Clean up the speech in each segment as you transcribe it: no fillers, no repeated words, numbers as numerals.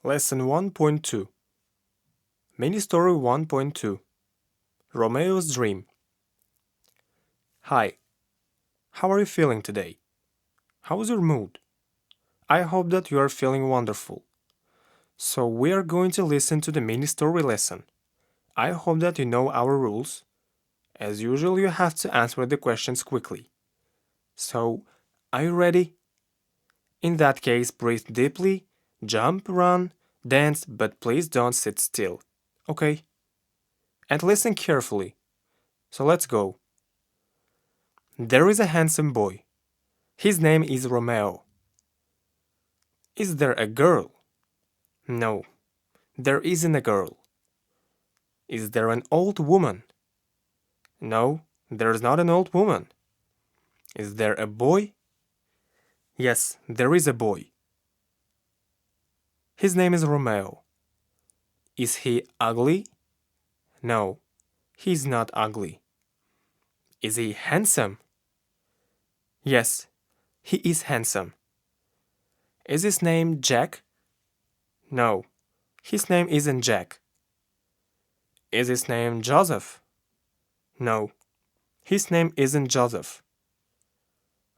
Lesson 1.2 Mini Story 1.2 Romeo's Dream. Hi, how are you feeling today? How is your mood? I hope that you are feeling wonderful. So we are going to listen to the mini story lesson. I hope that you know our rules. As usual, you have to answer the questions quickly. So, are you ready? In that case, breathe deeply, jump, run, dance, but please don't sit still. Okay? And listen carefully. So let's go. There is a handsome boy. His name is Romeo. Is there a girl? No, there isn't a girl. Is there an old woman? No, there's not an old woman. Is there a boy? Yes, there is a boy. His name is Romeo. Is he ugly? No, he's not ugly. Is he handsome? Yes, he is handsome. Is his name Jack? No, his name isn't Jack. Is his name Joseph? No, his name isn't Joseph.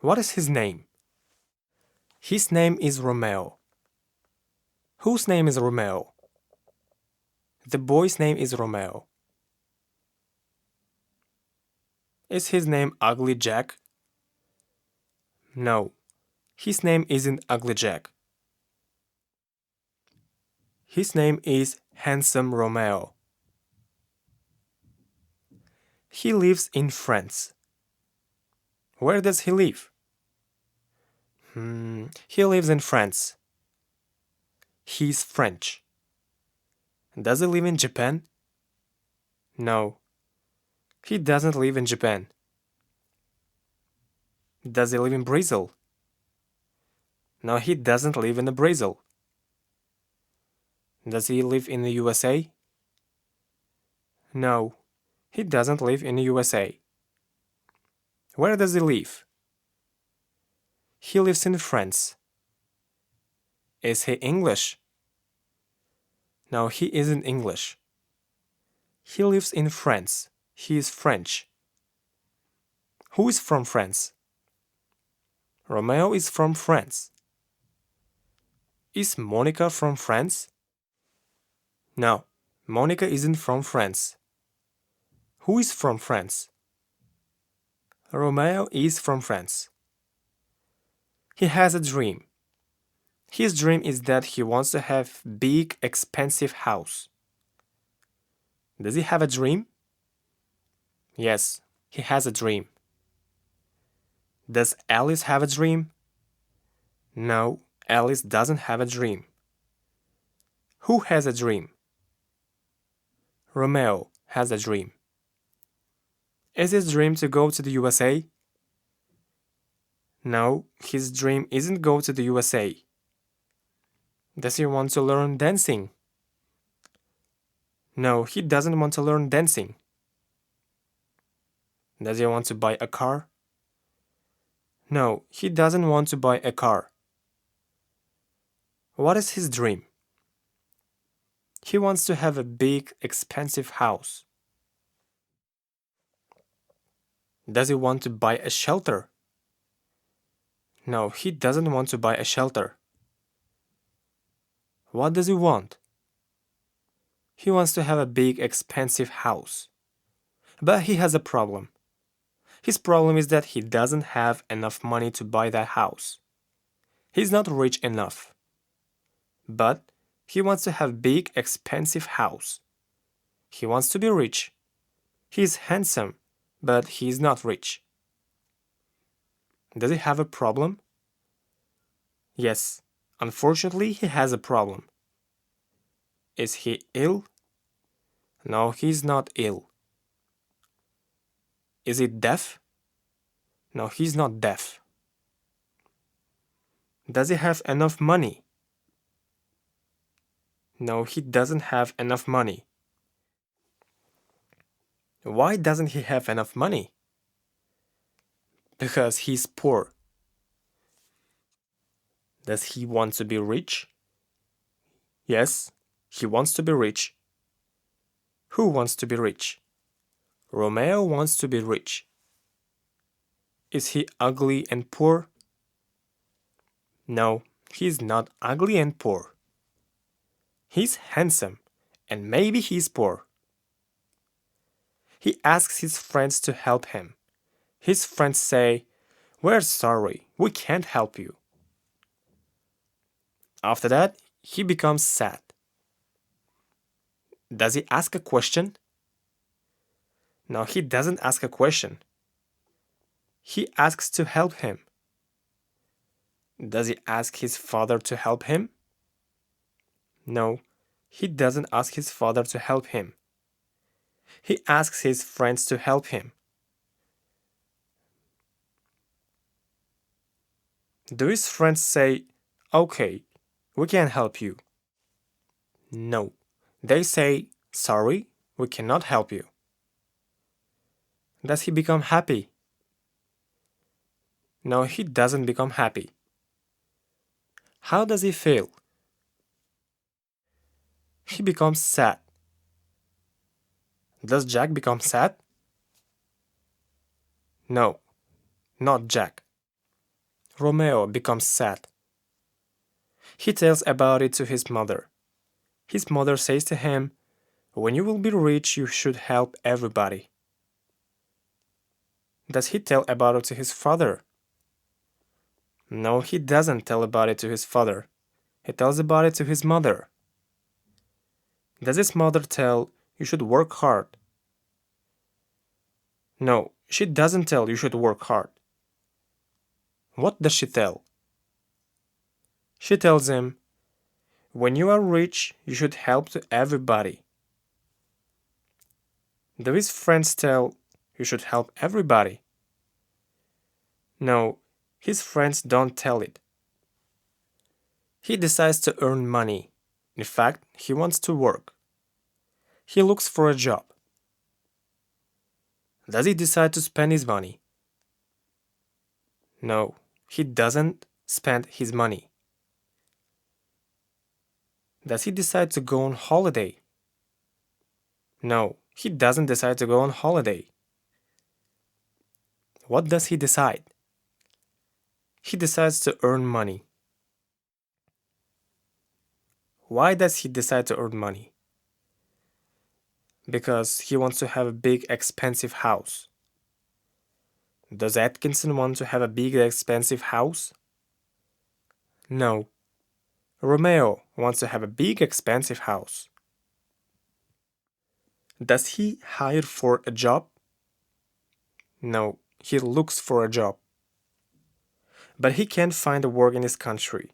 What is his name? His name is Romeo. Whose name is Romeo? The boy's name is Romeo. Is his name Ugly Jack? No, his name isn't Ugly Jack. His name is Handsome Romeo. He lives in France. Where does he live? He lives in France. He's French. Does he live in Japan? No, he doesn't live in Japan. Does he live in Brazil? No, he doesn't live in Brazil. Does he live in the USA? No, he doesn't live in the USA. Where does he live? He lives in France. Is he English? No, he isn't English. He lives in France. He is French. Who is from France? Romeo is from France. Is Monica from France? No, Monica isn't from France. Who is from France? Romeo is from France. He has a dream. His dream is that he wants to have big, expensive house. Does he have a dream? Yes, he has a dream. Does Alice have a dream? No, Alice doesn't have a dream. Who has a dream? Romeo has a dream. Is his dream to go to the USA? No, his dream isn't go to the USA. Does he want to learn dancing? No, he doesn't want to learn dancing. Does he want to buy a car? No, he doesn't want to buy a car. What is his dream? He wants to have a big, expensive house. Does he want to buy a shelter? No, he doesn't want to buy a shelter. What does he want? He wants to have a big, expensive house. But he has a problem. His problem is that he doesn't have enough money to buy that house. He's not rich enough. But he wants to have big, expensive house. He wants to be rich. He's handsome, but he's not rich. Does he have a problem? Yes, unfortunately he has a problem. Is he ill? No, he's not ill. Is he deaf? No, he's not deaf. Does he have enough money? No, he doesn't have enough money. Why doesn't he have enough money? Because he's poor. Does he want to be rich? Yes, he wants to be rich. Who wants to be rich? Romeo wants to be rich. Is he ugly and poor? No, he's not ugly and poor. He's handsome, and maybe he's poor. He asks his friends to help him. His friends say, "We're sorry, we can't help you." After that, he becomes sad. Does he ask a question? No, he doesn't ask a question. He asks to help him. Does he ask his father to help him? No, he doesn't ask his father to help him. He asks his friends to help him. Do his friends say, "Okay, we can help you"? No, they say, "Sorry, we cannot help you." Does he become happy? No, he doesn't become happy. How does he feel? He becomes sad. Does Jack become sad? No, not Jack. Romeo becomes sad. He tells about it to his mother. His mother says to him, "When you will be rich, you should help everybody." Does he tell about it to his father? No, he doesn't tell about it to his father. He tells about it to his mother. Does his mother tell, "You should work hard"? No, she doesn't tell you should work hard. What does she tell? She tells him, "When you are rich, you should help to everybody." Do his friends tell, "You should help everybody"? No, his friends don't tell it. He decides to earn money. In fact, he wants to work. He looks for a job. Does he decide to spend his money? No, he doesn't spend his money. Does he decide to go on holiday? No, he doesn't decide to go on holiday. What does he decide? He decides to earn money. Why does he decide to earn money? Because he wants to have a big expensive house. Does Atkinson want to have a big expensive house? No. Romeo wants to have a big expensive house. Does he hire for a job? No, he looks for a job. But he can't find a work in his country.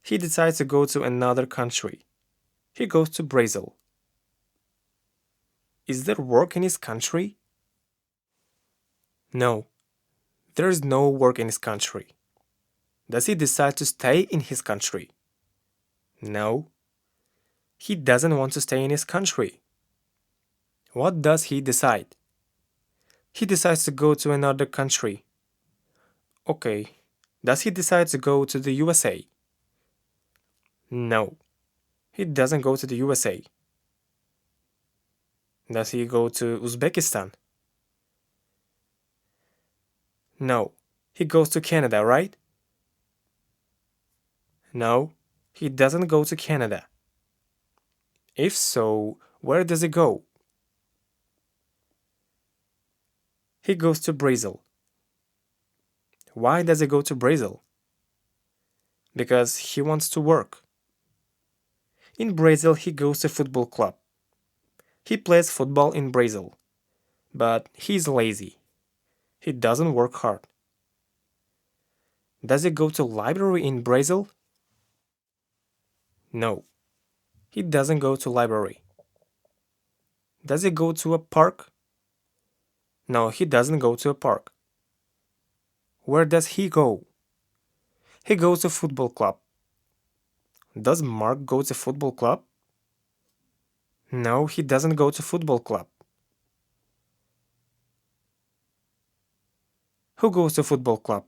He decides to go to another country. He goes to Brazil. Is there work in his country? No, there is no work in his country. Does he decide to stay in his country? No, he doesn't want to stay in his country. What does he decide? He decides to go to another country. Okay, does he decide to go to the USA? No, he doesn't go to the USA. Does he go to Uzbekistan? No, he goes to Canada, right? No, he doesn't go to Canada. If so, where does he go? He goes to Brazil. Why does he go to Brazil? Because he wants to work. In Brazil, he goes to football club. He plays football in Brazil, but he's lazy. He doesn't work hard. Does he go to library in Brazil? No, he doesn't go to library. Does he go to a park? No, he doesn't go to a park. Where does he go? He goes to football club. Does Mark go to football club? No, he doesn't go to football club. Who goes to football club?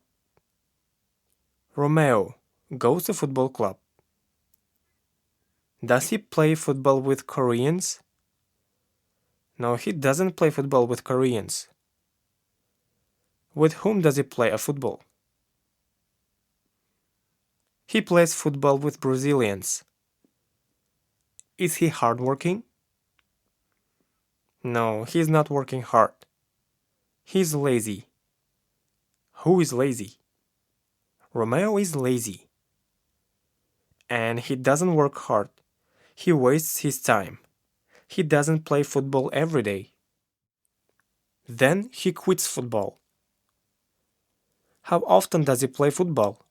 Romeo goes to football club. Does he play football with Koreans? No, he doesn't play football with Koreans. With whom does he play a football? He plays football with Brazilians. Is he hardworking? No, he's not working hard. He's lazy. Who is lazy? Romeo is lazy. And he doesn't work hard. He wastes his time. He doesn't play football every day. Then he quits football. How often does he play football?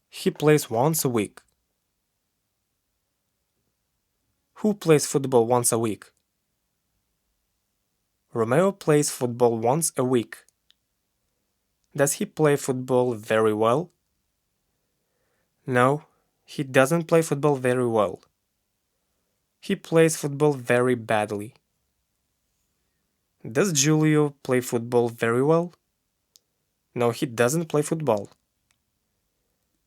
He plays once a week. Who plays football once a week? Romeo plays football once a week. Does he play football very well? No, he doesn't play football very well. He plays football very badly. Does Giulio play football very well? No, he doesn't play football.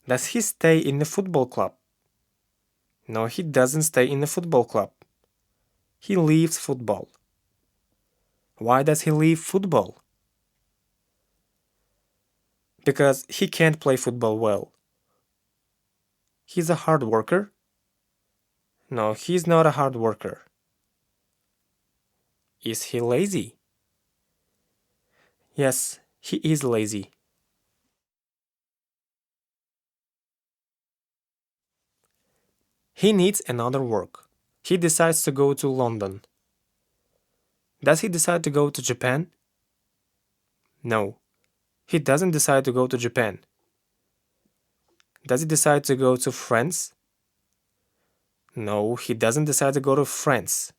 Does he stay in the football club? No, he doesn't stay in the football club. He leaves football. Why does he leave football? Because he can't play football well. He's a hard worker? No, he's not a hard worker. Is he lazy? Yes, he is lazy. He needs another work. He decides to go to London. Does he decide to go to Japan? No, he doesn't decide to go to Japan. Does he decide to go to France? No, he doesn't decide to go to France.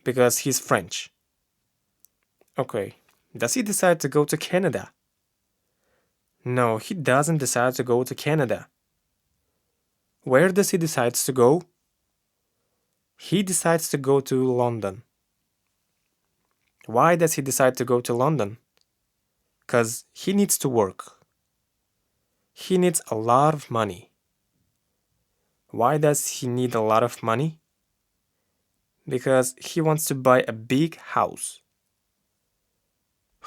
Because he's French. Okay, does he decide to go to Canada? No, he doesn't decide to go to Canada. Where does he decide to go? He decides to go to London. Why does he decide to go to London? 'Cause he needs to work. He needs a lot of money. Why does he need a lot of money? Because he wants to buy a big house.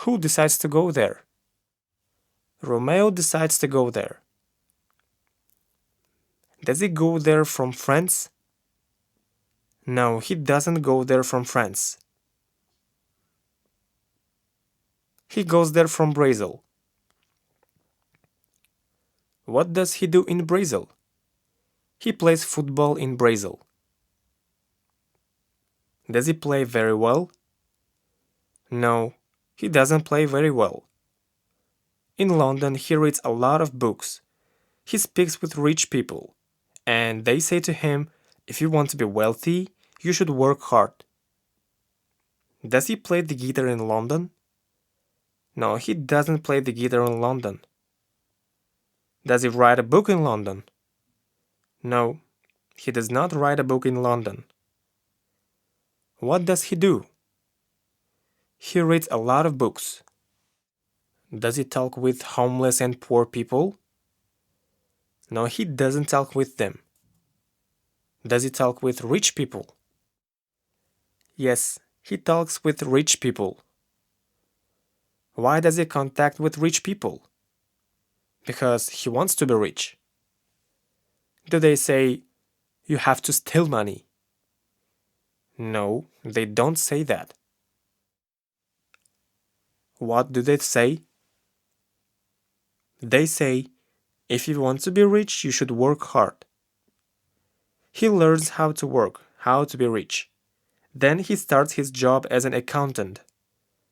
Who decides to go there? Romeo decides to go there. Does he go there from France? No, he doesn't go there from France. He goes there from Brazil. What does he do in Brazil? He plays football in Brazil. Does he play very well? No, he doesn't play very well. In London, he reads a lot of books. He speaks with rich people, and they say to him, if you want to be wealthy, you should work hard. Does he play the guitar in London? No, he doesn't play the guitar in London. Does he write a book in London? No, he does not write a book in London. What does he do? He reads a lot of books. Does he talk with homeless and poor people? No, he doesn't talk with them. Does he talk with rich people? Yes, he talks with rich people. Why does he contact with rich people? Because he wants to be rich. Do they say, you have to steal money? No, they don't say that. What do they say? They say, if you want to be rich, you should work hard. He learns how to work, how to be rich. Then he starts his job as an accountant.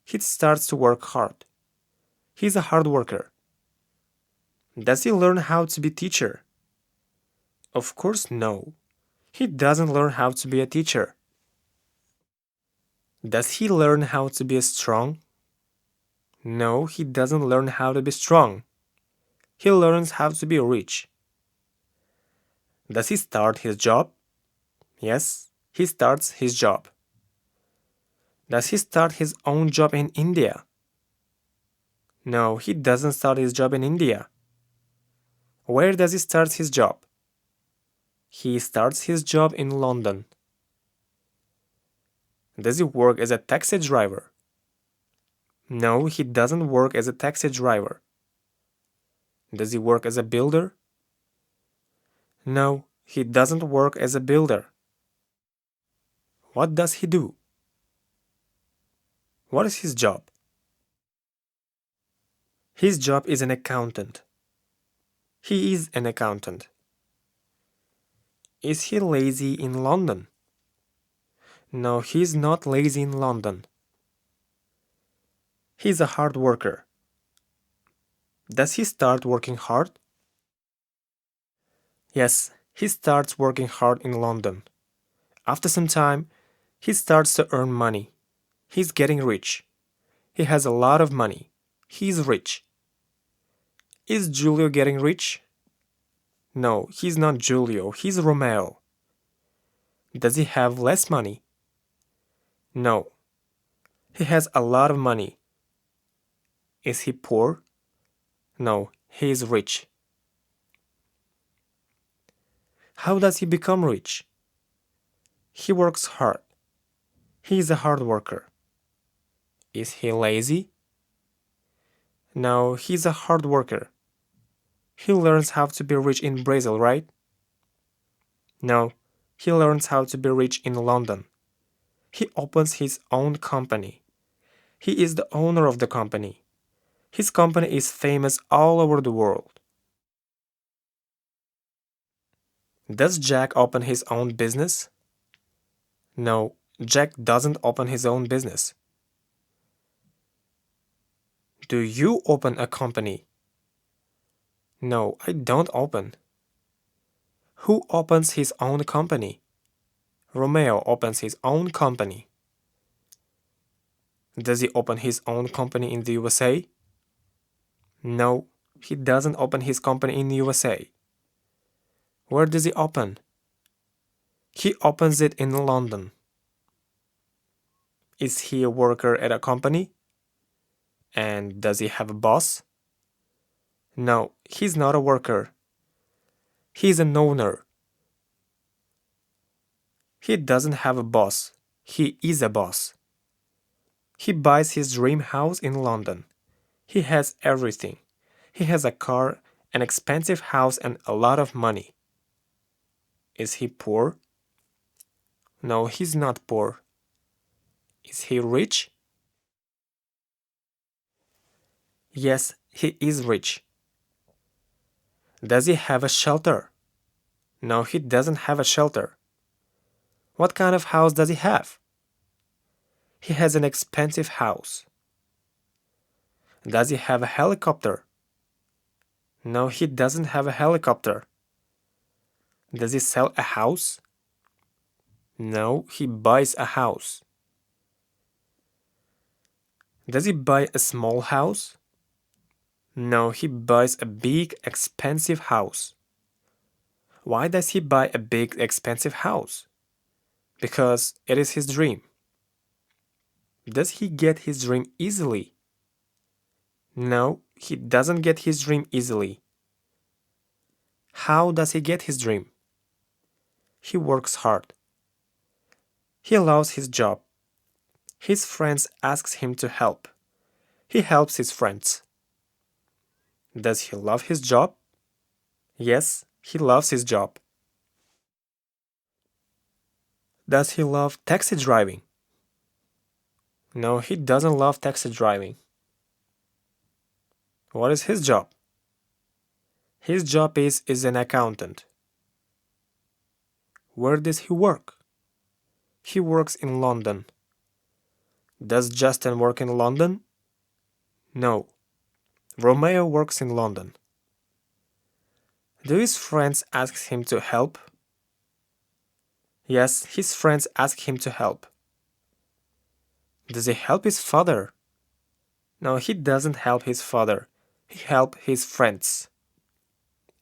He starts to work hard. He's a hard worker. Does he learn how to be teacher? Of course no. He doesn't learn how to be a teacher. Does he learn how to be strong? No, he doesn't learn how to be strong. He learns how to be rich. Does he start his job? Yes, he starts his job. Does he start his own job in India? No, he doesn't start his job in India. Where does he start his job? He starts his job in London. Does he work as a taxi driver? No, he doesn't work as a taxi driver. Does he work as a builder? No, he doesn't work as a builder. What does he do? What is his job? His job is an accountant. He is an accountant. Is he lazy in London? No, he's not lazy in London. He's a hard worker. Does he start working hard? Yes, he starts working hard in London. After some time, he starts to earn money. He's getting rich. He has a lot of money. He's rich. Is Julio getting rich? No, he's not Julio. He's Romeo. Does he have less money? No. He has a lot of money. Is he poor? No, he is rich. How does he become rich? He works hard. He is a hard worker. Is he lazy? No, he's a hard worker. He learns how to be rich in Brazil, right? No, he learns how to be rich in London. He opens his own company. He is the owner of the company. His company is famous all over the world. Does Jack open his own business? No, Jack doesn't open his own business. Do you open a company? No, I don't open. Who opens his own company? Romeo opens his own company. Does he open his own company in the USA? No, he doesn't open his company in the USA. Where does he open? He opens it in London. Is he a worker at a company? And does he have a boss? No, he's not a worker. He's an owner. He doesn't have a boss. He is a boss. He buys his dream house in London. He has everything. He has a car, an expensive house, and a lot of money. Is he poor? No, he's not poor. Is he rich? Yes, he is rich. Does he have a shelter? No, he doesn't have a shelter. What kind of house does he have? He has an expensive house. Does he have a helicopter? No, he doesn't have a helicopter. Does he sell a house? No, he buys a house. Does he buy a small house? No, he buys a big, expensive house. Why does he buy a big, expensive house? Because it is his dream. Does he get his dream easily? No, he doesn't get his dream easily. How does he get his dream? He works hard. He loves his job. His friends ask him to help. He helps his friends. Does he love his job? Yes, he loves his job. Does he love taxi driving? No, he doesn't love taxi driving. What is his job? His job is an accountant. Where does he work? He works in London. Does Justin work in London? No. Romeo works in London. Do his friends ask him to help? Yes, his friends ask him to help. Does he help his father? No, he doesn't help his father. He helps his friends.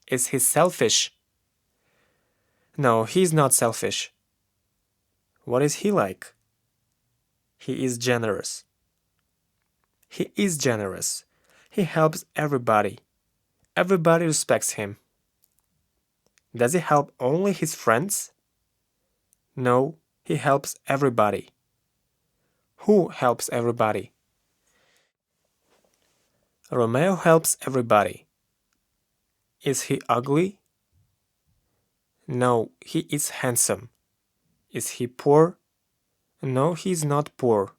Is he selfish? No, he's not selfish. What is he like? He is generous. He is generous. He helps everybody. Everybody respects him. Does he help only his friends? No, he helps everybody. Who helps everybody? Romeo helps everybody. Is he ugly? No, he is handsome. Is he poor? No, he is not poor.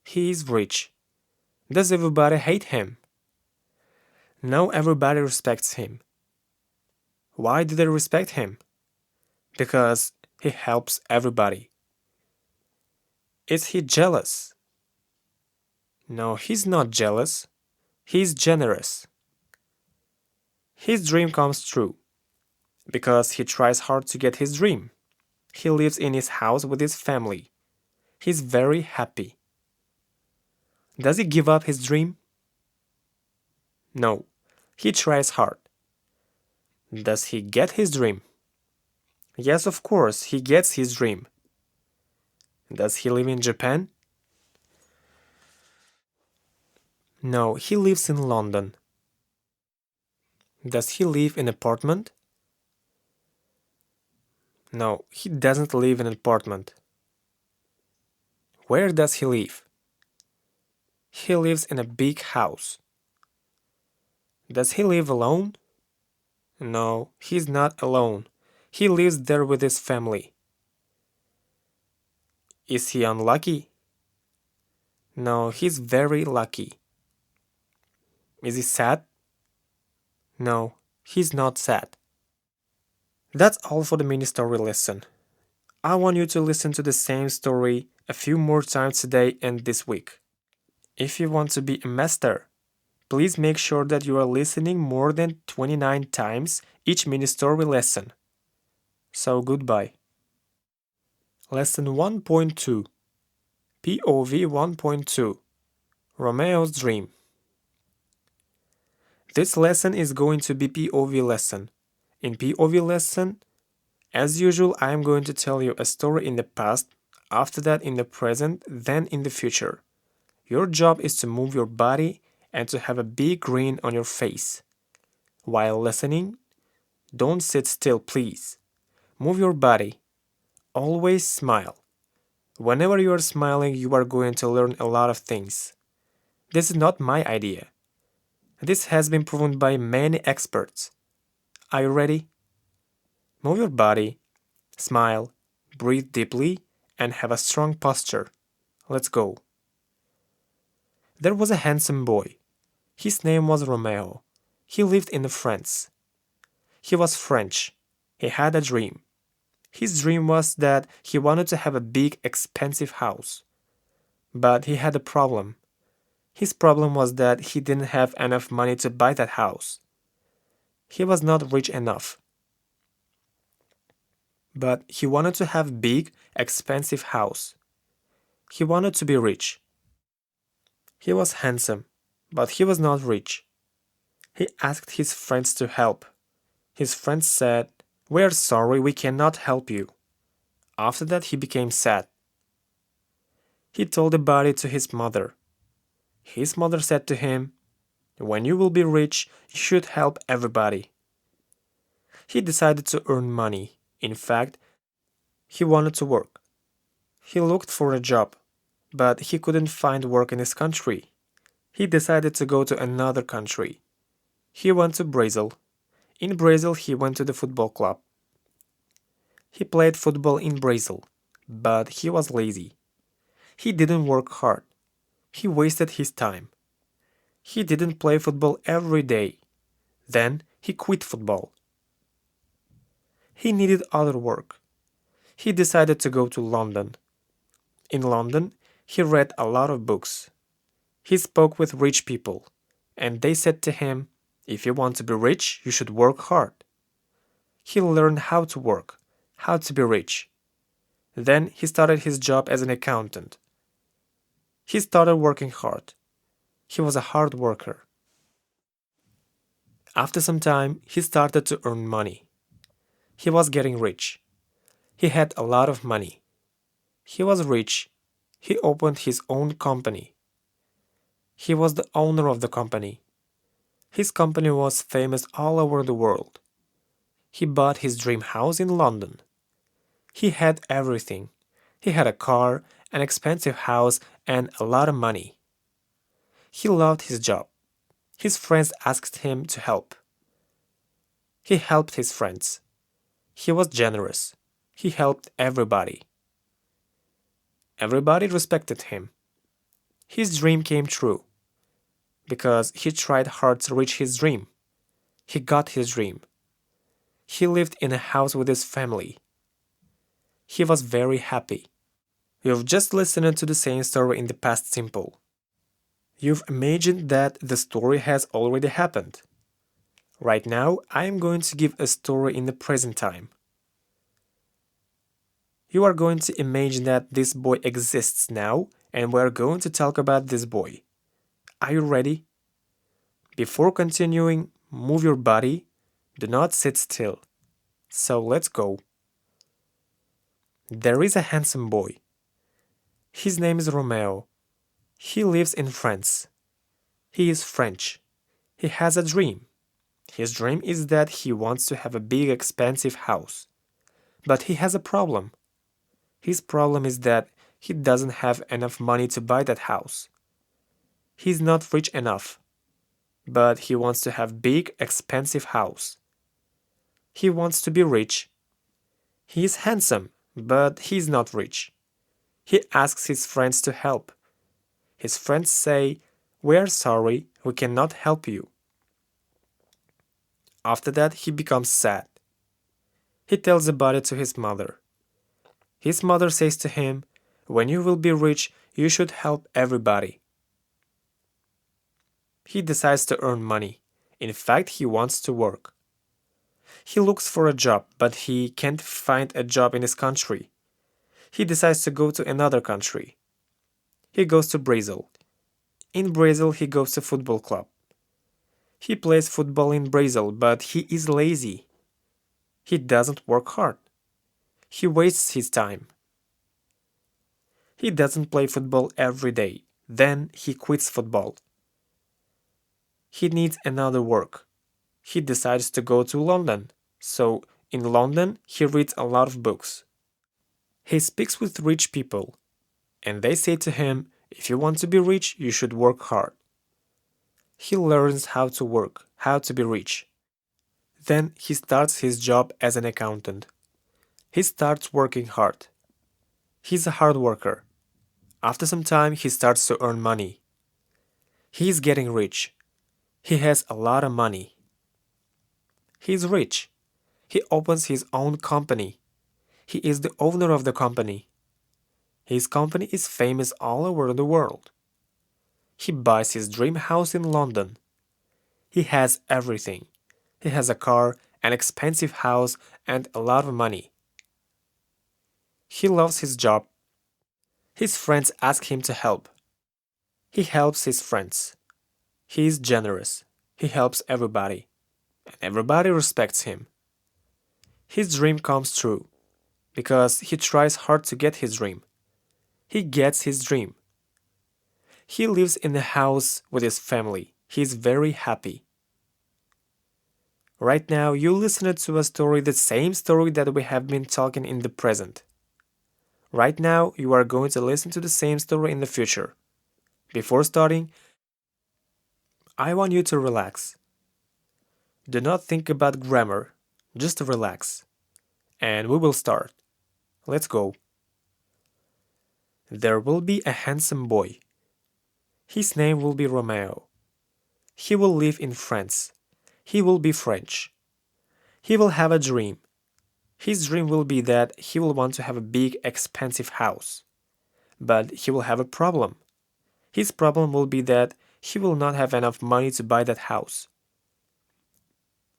He is rich. Does everybody hate him? No, everybody respects him. Why do they respect him? Because he helps everybody. Is he jealous? No, he's not jealous. He's generous. His dream comes true because he tries hard to get his dream. He lives in his house with his family. He's very happy. Does he give up his dream? No, he tries hard. Does he get his dream? Yes, of course, he gets his dream. Does he live in Japan? No, he lives in London. Does he live in an apartment? No, he doesn't live in an apartment. Where does he live? He lives in a big house. Does he live alone? No, he's not alone. He lives there with his family. Is he unlucky? No, he's very lucky. Is he sad? No, he's not sad. That's all for the mini story lesson. I want you to listen to the same story a few more times today and this week. If you want to be a master, please make sure that you are listening more than 29 times each mini story lesson. So goodbye. Lesson 1.2 POV 1.2 Romeo's Dream. This lesson is going to be POV lesson. In POV lesson, as usual, I am going to tell you a story in the past, after that in the present, then in the future. Your job is to move your body and to have a big grin on your face. While listening, don't sit still, please. Move your body. Always smile. Whenever you are smiling, you are going to learn a lot of things. This is not my idea. This has been proven by many experts. Are you ready? Move your body, smile, breathe deeply, and have a strong posture. Let's go. There was a handsome boy. His name was Romeo. He lived in France. He was French. He had a dream. His dream was that he wanted to have a big, expensive house. But he had a problem. His problem was that he didn't have enough money to buy that house. He was not rich enough. But he wanted to have a big, expensive house. He wanted to be rich. He was handsome, but he was not rich. He asked his friends to help. His friends said, "We're sorry, we cannot help you." After that, he became sad. He told about it to his mother. His mother said to him, "When you will be rich, you should help everybody." He decided to earn money. In fact, he wanted to work. He looked for a job, but he couldn't find work in his country. He decided to go to another country. He went to Brazil. In Brazil, he went to the football club. He played football in Brazil, but he was lazy. He didn't work hard. He wasted his time. He didn't play football every day. Then he quit football. He needed other work. He decided to go to London. In London, he read a lot of books. He spoke with rich people, and they said to him, "If you want to be rich, you should work hard." He learned how to work, how to be rich. Then he started his job as an accountant. He started working hard. He was a hard worker. After some time, he started to earn money. He was getting rich. He had a lot of money. He was rich. He opened his own company. He was the owner of the company. His company was famous all over the world. He bought his dream house in London. He had everything. He had a car, an expensive house, and a lot of money. He loved his job. His friends asked him to help. He helped his friends. He was generous. He helped everybody. Everybody respected him. His dream came true because he tried hard to reach his dream. He got his dream. He lived in a house with his family. He was very happy. You've just listened to the same story in the past simple. You've imagined that the story has already happened. Right now, I am going to give a story in the present time. You are going to imagine that this boy exists now, and we are going to talk about this boy. Are you ready? Before continuing, move your body. Do not sit still. So let's go. There is a handsome boy. His name is Romeo. He lives in France. He is French. He has a dream. His dream is that he wants to have a big expensive house. But he has a problem. His problem is that he doesn't have enough money to buy that house. He's not rich enough. But he wants to have big expensive house. He wants to be rich. He is handsome, but he's not rich. He asks his friends to help. His friends say, "We are sorry, we cannot help you." After that, he becomes sad. He tells about it to his mother. His mother says to him, "When you will be rich, you should help everybody." He decides to earn money. In fact, he wants to work. He looks for a job, but he can't find a job in his country. He decides to go to another country. He goes to Brazil. In Brazil, he goes to football club. He plays football in Brazil, but he is lazy. He doesn't work hard. He wastes his time. He doesn't play football every day. Then he quits football. He needs another work. He decides to go to London. So, in London, he reads a lot of books. He speaks with rich people, and they say to him, "If you want to be rich, you should work hard." He learns how to work, how to be rich. Then he starts his job as an accountant. He starts working hard. He's a hard worker. After some time, he starts to earn money. He's getting rich. He has a lot of money. He's rich. He opens his own company. He is the owner of the company. His company is famous all over the world. He buys his dream house in London. He has everything. He has a car, an expensive house, and a lot of money. He loves his job. His friends ask him to help. He helps his friends. He is generous. He helps everybody. And everybody respects him. His dream comes true because he tries hard to get his dream. He gets his dream. He lives in a house with his family. He is very happy. Right now, you listen to a story, the same story that we have been talking in the present. Right now, you are going to listen to the same story in the future. Before starting, I want you to relax. Do not think about grammar. Just relax. And we will start. Let's go. There will be a handsome boy. His name will be Romeo. He will live in France. He will be French. He will have a dream. His dream will be that he will want to have a big, expensive house. But he will have a problem. His problem will be that he will not have enough money to buy that house.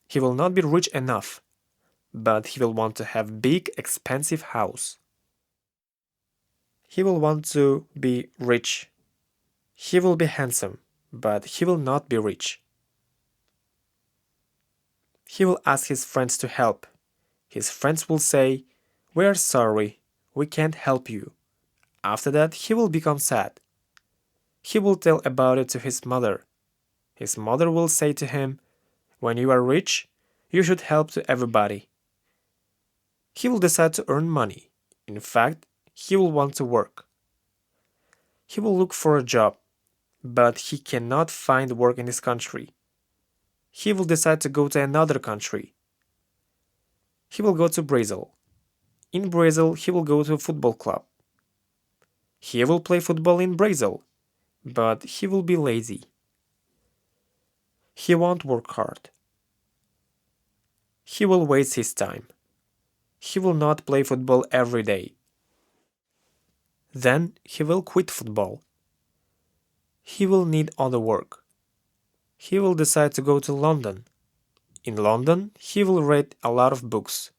He will not be rich enough, but he will want to have big, expensive house. He will want to be rich. He will be handsome, but he will not be rich. He will ask his friends to help. His friends will say, "We are sorry, we can't help you." After that, he will become sad. He will tell about it to his mother. His mother will say to him, "When you are rich, you should help to everybody. He will decide to earn money. In fact, he will want to work. He will look for a job, but he cannot find work in his country. He will decide to go to another country. He will go to Brazil. In Brazil, he will go to a football club. He will play football in Brazil, but he will be lazy. He won't work hard. He will waste his time. He will not play football every day. Then he will quit football. He will need other work. He will decide to go to London. In London, he will read a lot of books.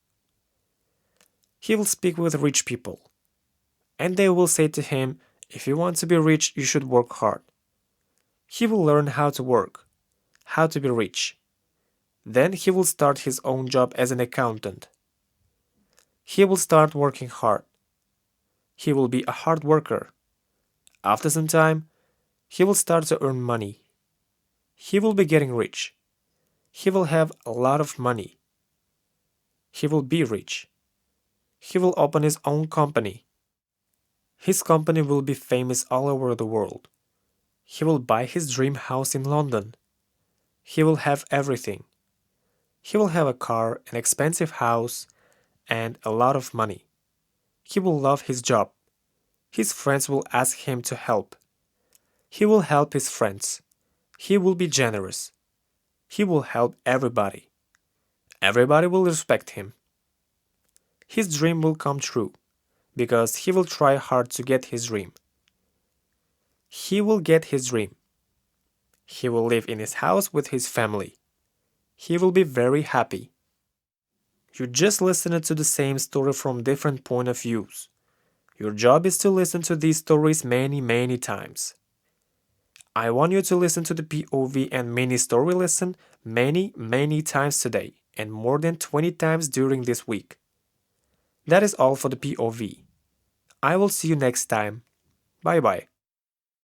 He will speak with rich people. And they will say to him, if you want to be rich, you should work hard. He will learn how to work, how to be rich. Then he will start his own job as an accountant. He will start working hard. He will be a hard worker. After some time, he will start to earn money. He will be getting rich. He will have a lot of money. He will be rich. He will open his own company. His company will be famous all over the world. He will buy his dream house in London. He will have everything. He will have a car, an expensive house, and a lot of money. He will love his job. His friends will ask him to help. He will help his friends. He will be generous. He will help everybody. Everybody will respect him. His dream will come true because he will try hard to get his dream. He will get his dream. He will live in his house with his family. He will be very happy. You just listened to the same story from different point of views. Your job is to listen to these stories many times. I want you to listen to the POV and mini story lesson many times today and more than 20 times during this week. That is all for the POV. I will see you next time. Bye bye.